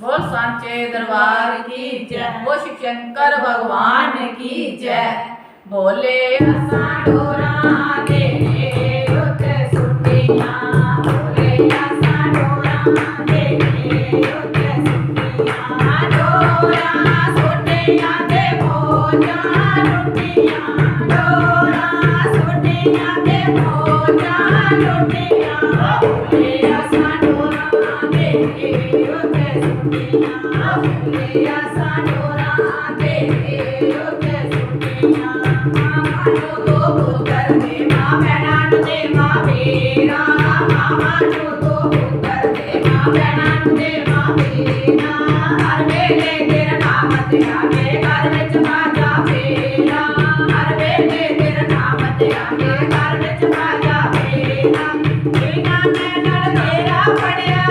बोल सांचे दरबार की जय। बोल शिव शंकर भगवान की जय। बोले असा डोरा दे उत्ते सुटियां, बोले असा डोरा दे उत्ते सुटियां, डोरा सुटियां दे भोजा लुटियां, डोरा सुटियां दे भोजा लुटियां, बोले असा डोरा दे उत्ते सुटियां, बोले असा डोरा दे उत्ते सुटियां। मामा जो तो पुत्र दे मां भैणा नूं दे मां मेरा, मामा जो तो पुत्र दे मां भैणा नूं दे मां मेरा, हर वेले तेरा नाम ते आवे घर विच बाजा फेरा, हर वेले तेरा नाम ते आवे घर विच बाजा फेरा, जिन्हां ने गढ़ तेरा पढ़िया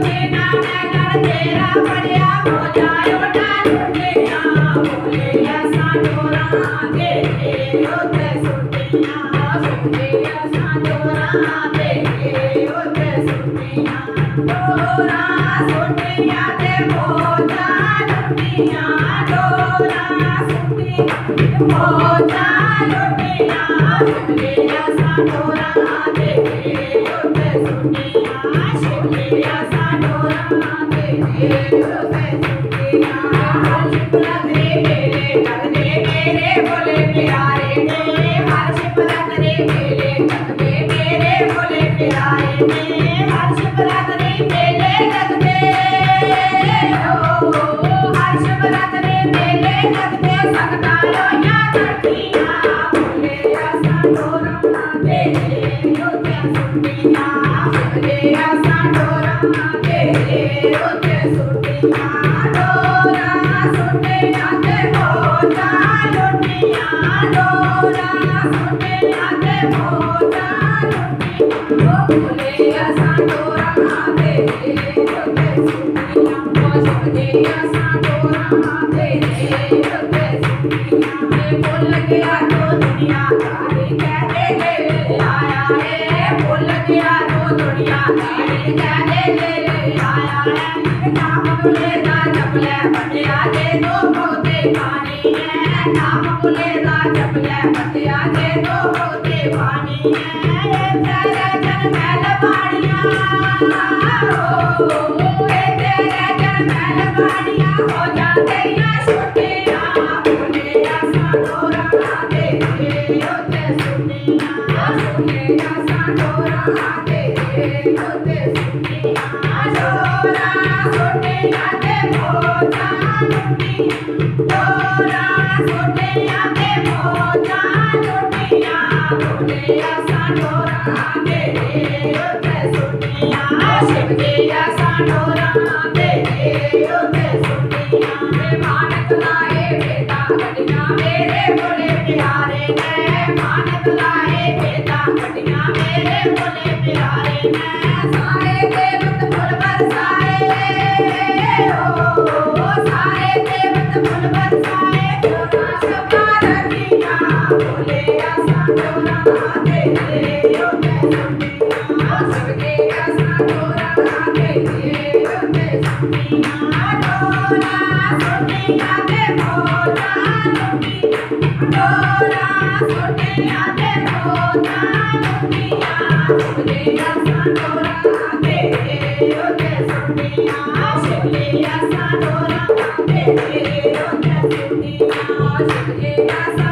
जिन्हां ने गढ़ तेरा पढ़िया हो जायो ना लुटिया, बोले असा डोरा दे उत्ते सुटियां, बोले असा डोरा दे उत्ते सुटियां, डोरा सुटियां दे भोजा लुटियां, डोरा सुटियां दे भोजा लुटियां, बोले असा डोरा दे उत्ते सुटियां, बोले असा डोरा दे उत्ते सुटियां। शिव लगरे मेरे लगरे मेरे बोले प्यारे ने, हर शिव लगरे मेरे लगरे मेरे बोले प्यारे ने, हर शिव लगरे मेले लगदे हो, हर शिव लगरे मेले लगदे सकता लोया कठिया, बोले असा डोरा दे उत्ते सुटियां, बोले असा डोरा दे उत्ते सुटियां, डोरा सुटियां दे भोजा लुटियां, डोरा सुटियां दे भोजा लुटियां, बोले असा डोरा दे उत्ते सुटियां, बोले असा डोरा दे उत्ते सुटियां, बोल गया तो दुनिया दारी कहते ले आया है, बोल गया तो दुनिया दारी कहते ले आया है, नाम बोले दा जपले बटिया दे दो बहुते पानी है, नाम बोले दा जपले बटिया दे दो बहुते पानी है, तेरे जन महल बाड़ियां तेरे जन महल बाड़ियां हो जा तेरियां छुट्टियां, बोले असा डोरा दे उत्ते सुटियां, बोले असा डोरा दे उत्ते सुटियां, डोरा सुटियां दे भोजा लुटियां, डोरा सुटियां दे भोजा लुटियां, बोले असा डोरा दे उत्ते सुटियां, शिव जी असा डोरा दे उत्ते सुटियां, मानक लाए बेटा कटियां मेरे बोले प्यारे ने, मानक लाए बेटा कटियां मेरे बोले प्यारे ने, सारे देवत फुल बरसाए हो, सारे देवत फुल बरसाए, डोरा शब्दा रखियां, बोले असा डोरा दे उत्ते सुटियां, शिव जी असा डोरा दे उत्ते सुटियां, डोरा सुटियां दे भोजा लुटियां, डोरा सुटियां दे भोजा लुटियां, बोले असा डोरा दे उत्ते सुटियां, बोले असा डोरा दे उत्ते सुटियां, शिव जी असा